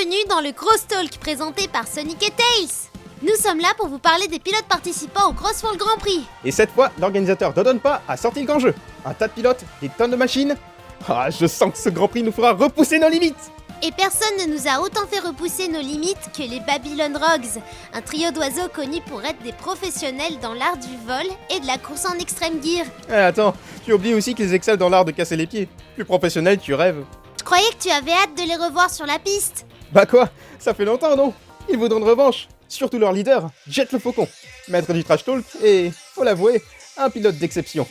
Bienvenue dans le Cross Talk présenté par Sonic et Tails. Nous sommes là pour vous parler des pilotes participants au Crossworld Grand Prix. Et cette fois, l'organisateur Dodonpa a sorti le grand jeu. Un tas de pilotes, des tonnes de machines. Ah, je sens que ce Grand Prix nous fera repousser nos limites. Et personne ne nous a autant fait repousser nos limites que les Babylon Rogues, un trio d'oiseaux connus pour être des professionnels dans l'art du vol et de la course en extreme gear. Eh attends, tu oublies aussi qu'ils excellent dans l'art de casser les pieds. Plus professionnel, tu rêves. Je croyais que tu avais hâte de les revoir sur la piste. Bah quoi, ça fait longtemps, non? Ils voudront de revanche. Surtout leur leader, Jet le Faucon. Maître du trash talk et, faut l'avouer, un pilote d'exception.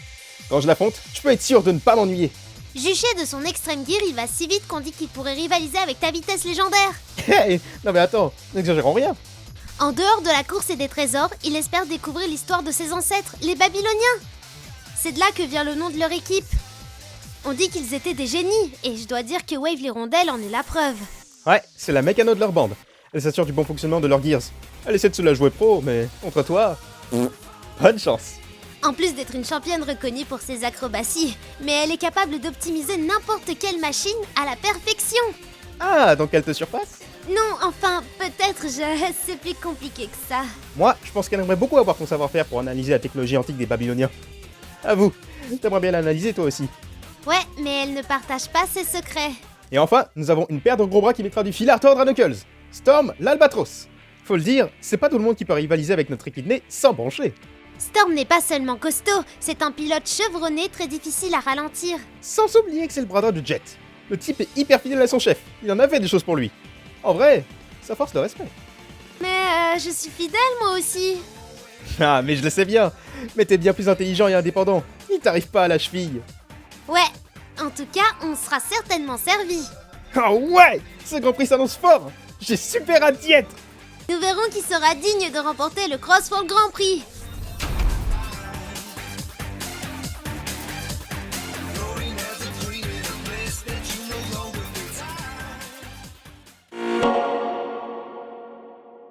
Quand je l'affronte, je peux être sûr de ne pas m'ennuyer. Juché de son extreme gear, il va si vite qu'on dit qu'il pourrait rivaliser avec ta vitesse légendaire. Hey, non mais attends, n'exagérons rien. En dehors de la course et des trésors, il espère découvrir l'histoire de ses ancêtres, les Babyloniens. C'est de là que vient le nom de leur équipe. On dit qu'ils étaient des génies, et je dois dire que Wave l'Hirondelle en est la preuve. Ouais, c'est la mécano de leur bande. Elle s'assure du bon fonctionnement de leurs gears. Elle essaie de se la jouer pro, mais contre toi, bonne chance. En plus d'être une championne reconnue pour ses acrobaties, mais elle est capable d'optimiser n'importe quelle machine à la perfection. Ah, donc elle te surpasse? Non, enfin, peut-être c'est plus compliqué que ça. Moi, je pense qu'elle aimerait beaucoup avoir ton savoir-faire pour analyser la technologie antique des Babyloniens. Avoue, t'aimerais bien l'analyser toi aussi. Ouais, mais elle ne partage pas ses secrets. Et enfin, nous avons une paire de gros bras qui mettra du fil à retordre à Knuckles. Storm, l'Albatros. Faut le dire, c'est pas tout le monde qui peut rivaliser avec notre équidné sans broncher. Storm n'est pas seulement costaud, c'est un pilote chevronné très difficile à ralentir. Sans oublier que c'est le bras droit de Jet. Le type est hyper fidèle à son chef, il en avait des choses pour lui. En vrai, ça force le respect. Mais je suis fidèle moi aussi. Ah, mais je le sais bien, mais t'es bien plus intelligent et indépendant. Il t'arrive pas à la cheville. Ouais, en tout cas, on sera certainement servi. Oh ouais, ce Grand Prix s'annonce fort. J'ai super hâte d'y être. Nous verrons qui sera digne de remporter le Crossworld Grand Prix.